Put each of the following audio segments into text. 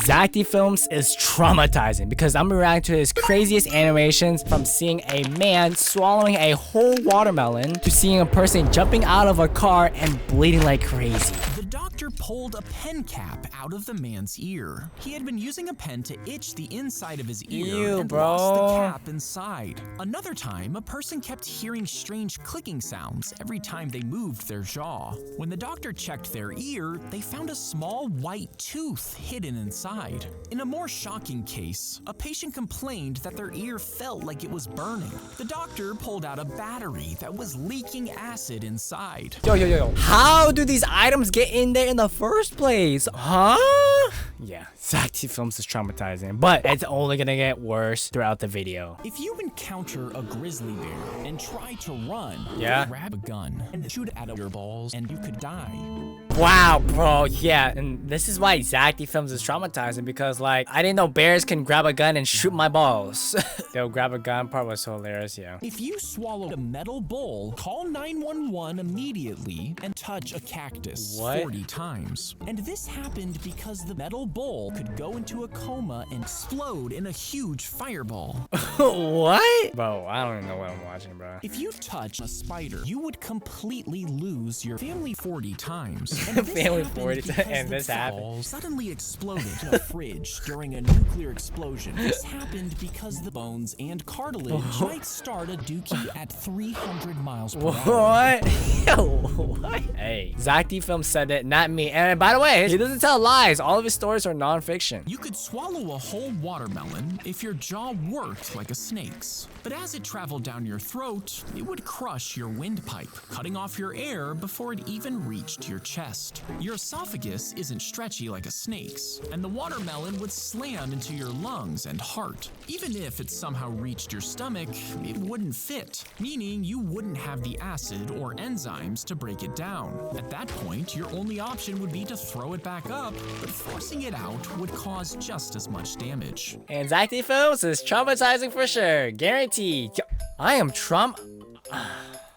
Zack Films is traumatizing because I'm reacting to his craziest animations, from seeing a man swallowing a whole watermelon to seeing a person jumping out of a car and bleeding like crazy. The doctor pulled a pen cap out of the man's ear. He had been using a pen to itch the inside of his ear and lost the cap inside. Another time, a person kept hearing strange clicking sounds every time they moved their jaw. When the doctor checked their ear, they found a small white tooth hidden inside. In a more shocking case, a patient complained that their ear felt like it was burning. The doctor pulled out a battery that was leaking acid inside. Yo. How do these items get in there in the first place? Huh? Yeah, Zack Films is traumatizing, but it's only gonna get worse throughout the video. If you encounter a grizzly bear and try to run, grab a gun and shoot at your balls and you could die. Wow, bro, yeah, and this is why Zack Films is traumatizing, because like, I didn't know bears can grab a gun and shoot my balls. Yo, grab a gun part was so hilarious, yeah. If you swallow a metal bowl, call 911 immediately and touch a cactus 40 times. And this happened because the metal bowl could go into a coma and explode in a huge fireball. What? Bro, I don't even know what I'm watching, bro. If you touch a spider, you would completely lose your family 40 times. And family 40 times, and this happened. Suddenly exploded in a fridge during a nuclear explosion. This happened because the bones and cartilage might start a dookie at 300 miles per hour. What? Hey, Zack Films said it, not me. And by the way, he doesn't tell lies. All of his stories are non-fiction. You could swallow a whole watermelon if your jaw worked like a snake's. But as it traveled down your throat, it would crush your windpipe, cutting off your air before it even reached your chest. Your esophagus isn't stretchy like a snake's, and the watermelon would slam into your lungs and heart. Even if it somehow reached your stomach, it wouldn't fit, meaning you wouldn't have the acid or enzymes to break it down. At that point, your only option would be to throw it back up, but forcing it out would cause just as much damage. And Zack Films is traumatizing for sure, guaranteed. I am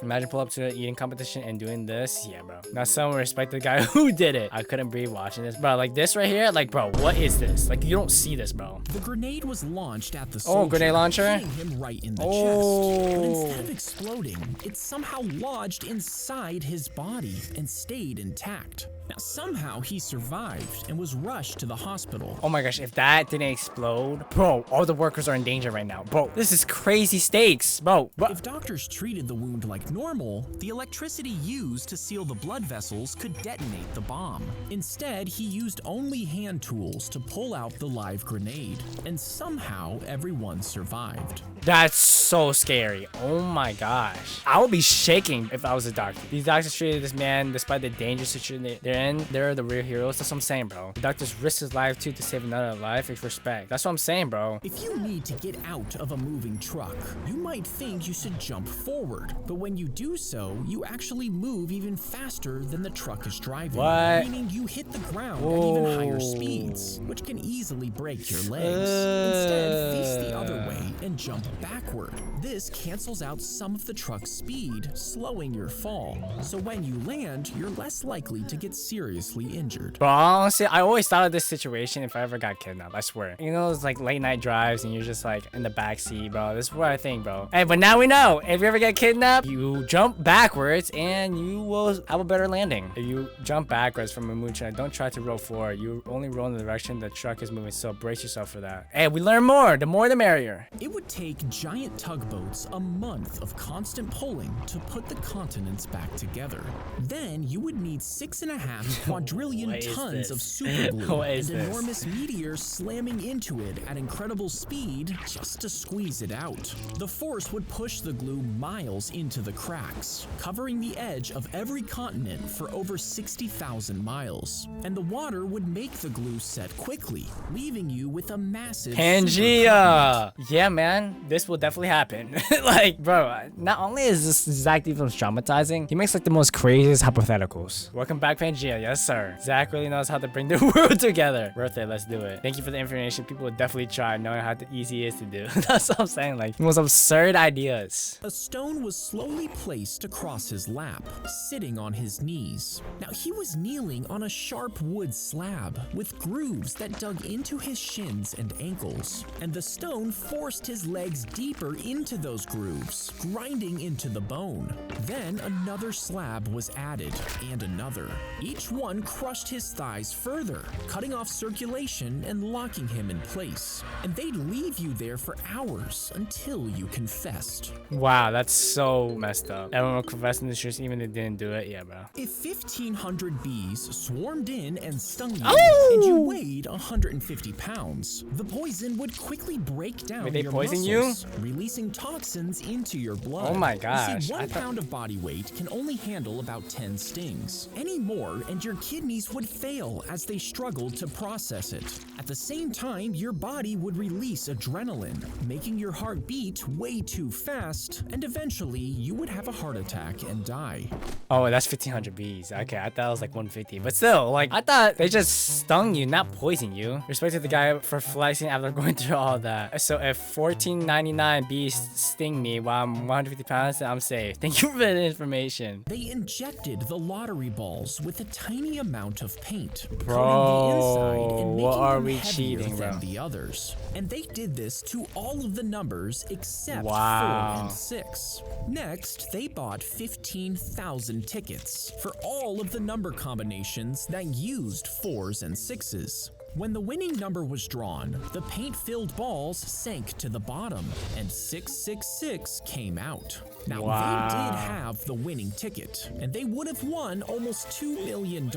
Imagine pull up to an eating competition and doing this. Yeah, bro. Now someone respect the guy who did it. I couldn't breathe watching this. Bro, like this right here, like, bro, what is this? Like, you don't see this, bro. The grenade was launched at the soldier, grenade launcher? hitting him right in the chest. But instead of exploding, it somehow lodged inside his body and stayed intact. Now, somehow he survived and was rushed to the hospital. Oh my gosh, if that didn't explode, bro, all the workers are in danger right now. Bro, this is crazy stakes, bro. If doctors treated the wound like normal, the electricity used to seal the blood vessels could detonate the bomb. Instead, he used only hand tools to pull out the live grenade, and somehow everyone survived. That's so scary. Oh my gosh. I would be shaking if I was a doctor. These doctors treated this man despite the dangerous situation they're in. They're the real heroes. That's what I'm saying, bro. The doctors risked his life too to save another life. It's respect. That's what I'm saying, bro. If you need to get out of a moving truck, you might think you should jump forward. But when you do so, you actually move even faster than the truck is driving. What? Meaning you hit the ground at even higher speeds, which can easily break your legs. Instead, face the other way and jump backward. This cancels out some of the truck's speed, slowing your fall. So when you land, you're less likely to get seriously injured. Bro, honestly, I always thought of this situation if I ever got kidnapped. I swear. You know, it's like late night drives and you're just like in the back seat, bro. This is what I think, bro. Hey, but now we know. If you ever get kidnapped, you jump backwards and you will have a better landing. If you jump backwards from a moving truck, don't try to roll forward. You only roll in the direction the truck is moving, so brace yourself for that. Hey, we learn more. The more the merrier. It would take giant tugboats a month of constant pulling to put the continents back together. Then you would need 6.5 quadrillion tons of superglue and enormous meteors slamming into it at incredible speed just to squeeze it out. The force would push the glue miles into the cracks, covering the edge of every continent for over 60,000 miles. And the water would make the glue set quickly, leaving you with a massive Pangea. Yeah, man. This will definitely happen happen. Like, bro, not only is this Zack films traumatizing, he makes like the most craziest hypotheticals. Welcome back, Pangea. Yes, sir. Zack really knows how to bring the world together. Worth it. Let's do it. Thank you for the information. People would definitely try, knowing how easy it is to do. That's what I'm saying. Like, the most absurd ideas. A stone was slowly placed across his lap, sitting on his knees. Now, he was kneeling on a sharp wood slab with grooves that dug into his shins and ankles, and the stone forced his legs deeper into those grooves, grinding into the bone. Then another slab was added, and another. Each one crushed his thighs further, cutting off circulation and locking him in place. And they'd leave you there for hours until you confessed. Wow, that's so messed up. Everyone will confess in the streets even if they didn't do it. Yeah, bro. If 1,500 bees swarmed in and stung you, Oh! and you weighed 150 pounds, the poison would quickly break down They your poison muscles, releasing toxins into your blood. Oh my You gosh. see, 1 pound of body weight can only handle about 10 stings. Any more, and your kidneys would fail as they struggled to process it. At the same time, your body would release adrenaline, making your heart beat way too fast, and eventually you would have a heart attack and die. Oh, that's 1,500 bees. Okay, I thought it was like 150. But still, like, I thought they just stung you, not poison you. Respect to the guy for flexing after going through all that. So if 14.99 bees sting me while I'm 150 pounds, then I'm safe. Thank you for the information. They injected the lottery balls with a tiny amount of paint, coating Bro, the inside and what making are them we heavier cheating, than bro? the others. And they did this to all of the numbers except Wow. 4 and 6. Next, they bought 15,000 tickets for all of the number combinations that used 4s and 6s. When the winning number was drawn, the paint-filled balls sank to the bottom, and 666 came out. Now, Wow. they did have the winning ticket, and they would have won almost $2 million,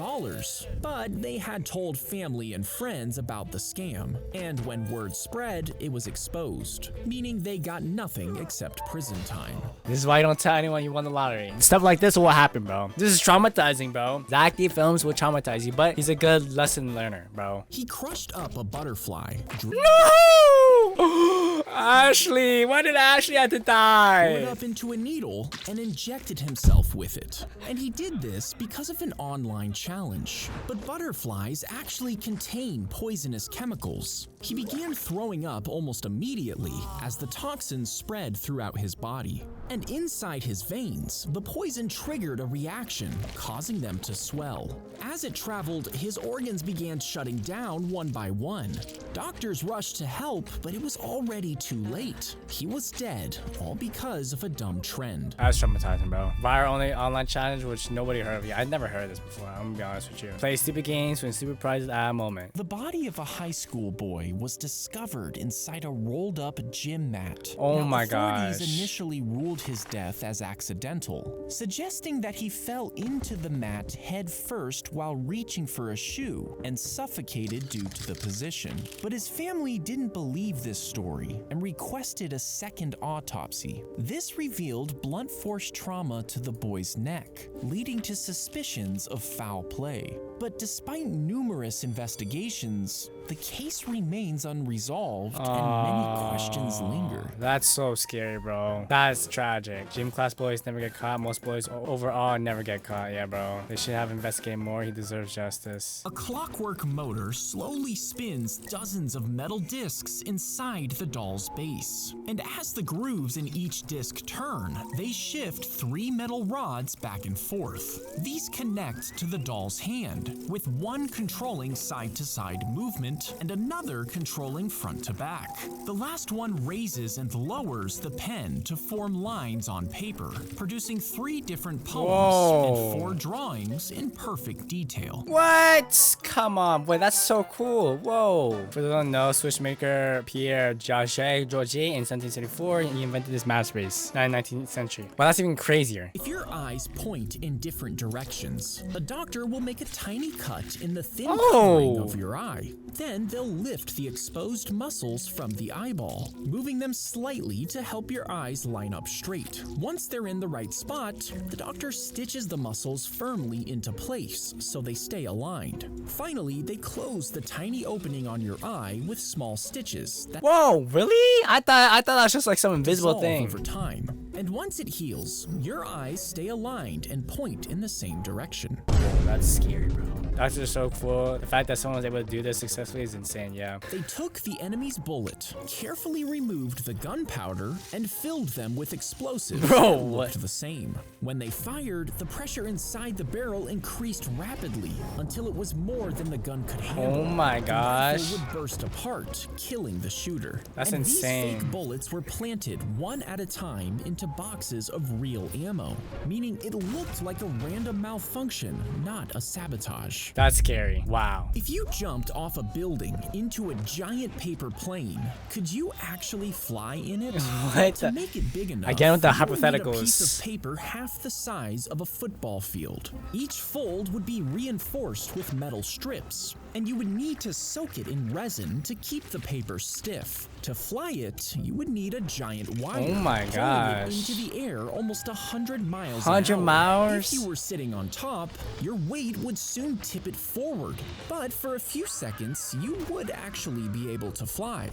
but they had told family and friends about the scam, and when word spread, it was exposed, meaning they got nothing except prison time. This is why you don't tell anyone you won the lottery. Stuff like this will happen, bro. This is traumatizing, bro. Zack films will traumatize you, but he's a good lesson learner, bro. He crushed up a butterfly, No! Ashley, why did Ashley have to it die? up into a needle and injected himself with it. And he did this because of an online challenge. But butterflies actually contain poisonous chemicals. He began throwing up almost immediately as the toxins spread throughout his body. And inside his veins, the poison triggered a reaction, causing them to swell. As it traveled, his organs began shutting down one by one. Doctors rushed to help, but it was already too late. He was dead, all because of a dumb trend. That's traumatizing, bro. Viral only online challenge, which nobody heard of yet. I'd never heard of this before. I'm gonna be honest with you. Play stupid games, win stupid prizes at a moment. The body of a high school boy was discovered inside a rolled-up gym mat. Oh Now, my authorities gosh. initially ruled his death as accidental, suggesting that he fell into the mat head first while reaching for a shoe and suffocated due to the position. But his family didn't believe this story and requested a second autopsy. This revealed blunt force trauma to the boy's neck, leading to suspicions of foul play. But despite numerous investigations, the case remains unresolved and many questions linger. That's so scary, bro. That's tragic. Gym class boys never get caught. Most boys overall never get caught. Yeah, bro. They should have investigated more. He deserves justice. A clockwork motor slowly spins dozens of metal discs inside the doll's base. And as the grooves in each disc turn, they shift 3 metal rods back and forth. These connect to the doll's hand, with one controlling side-to-side movement and another controlling front to back. The last one raises and lowers the pen to form lines on paper, producing 3 different poems and 4 drawings in perfect detail. What? Come on, boy. That's so cool. Whoa. For those who don't know, Swiss maker Pierre Jaget in 1774, he invented this math race in the 19th century. Well, that's even crazier. If your eyes point in different directions, a doctor will make a tiny tiny cut in the thin covering of your eye. Then they'll lift the exposed muscles from the eyeball, moving them slightly to help your eyes line up straight. Once they're in the right spot, the doctor stitches the muscles firmly into place so they stay aligned. Finally, they close the tiny opening on your eye with small stitches that Whoa, really? I thought that was just like some invisible dissolve thing. over time. And once it heals, your eyes stay aligned and point in the same direction. Whoa, that's scary, bro. That's just so cool. The fact that someone was able to do this successfully is insane, yeah. They took the enemy's bullet, carefully removed the gunpowder, and filled them with explosives Bro, that what? looked the same. When they fired, the pressure inside the barrel increased rapidly until it was more than the gun could handle. Oh my The gosh. rifle would burst apart, killing the shooter. That's and insane. These fake bullets were planted one at a time into boxes of real ammo, meaning it looked like a random malfunction, not a sabotage. That's scary. Wow. If you jumped off a building into a giant paper plane, could you actually fly in it? What To the- make it big enough, Again with the you would need a hypotheticals. piece of paper half the size of a football field. Each fold would be reinforced with metal strips, and you would need to soak it in resin to keep the paper stiff. To fly it, you would need a giant wire. Oh my pulling gosh. it into the air almost 100 miles 100 an hour. miles? If you were sitting on top, your weight would soon tip it forward. But for a few seconds, you would actually be able to fly.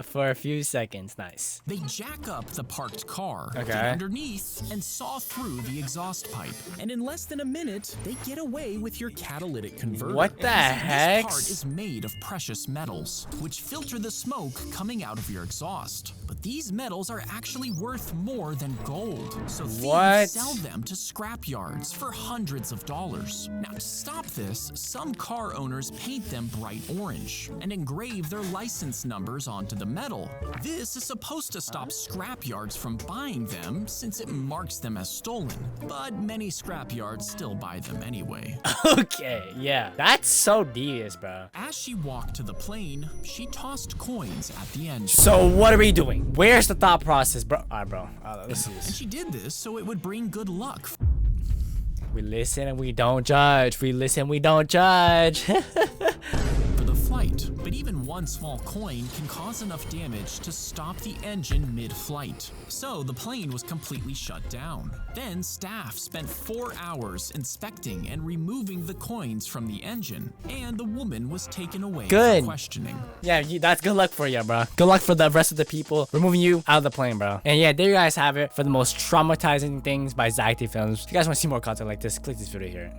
For a few seconds. Nice. They jack up the parked car, Okay. get underneath, and saw through the exhaust pipe. And in less than a minute, they get away with your catalytic converter. What the heck? This part is made of precious metals, which filter the smoke coming out of your exhaust. But these metals are actually worth more than gold. So thieves What? sell them to scrap yards for hundreds of dollars. Now, to stop this, some car owners paint them bright orange and engrave their license numbers onto the metal. This is supposed to stop scrap yards from buying them since it marks them as stolen. But many scrap yards still buy them anyway. Okay, yeah. That's so devious, bro. As she walked to the plane, she tossed coins at the engine. So what are we doing? Where's the thought process, bro? Alright, bro. Let's see And this. she did this so it would bring good luck. We listen and we don't judge. We listen, we don't judge. For the flight, but even one small coin can cause enough damage to stop the engine mid-flight. So the plane was completely shut down. Then staff spent 4 hours inspecting and removing the coins from the engine, and the woman was taken away Good. for questioning. Yeah, that's good luck for you, bro. Good luck for the rest of the people removing you out of the plane, bro. And yeah, there you guys have it for the most traumatizing things by Zack Films. If you guys want to see more content like this, click this video here.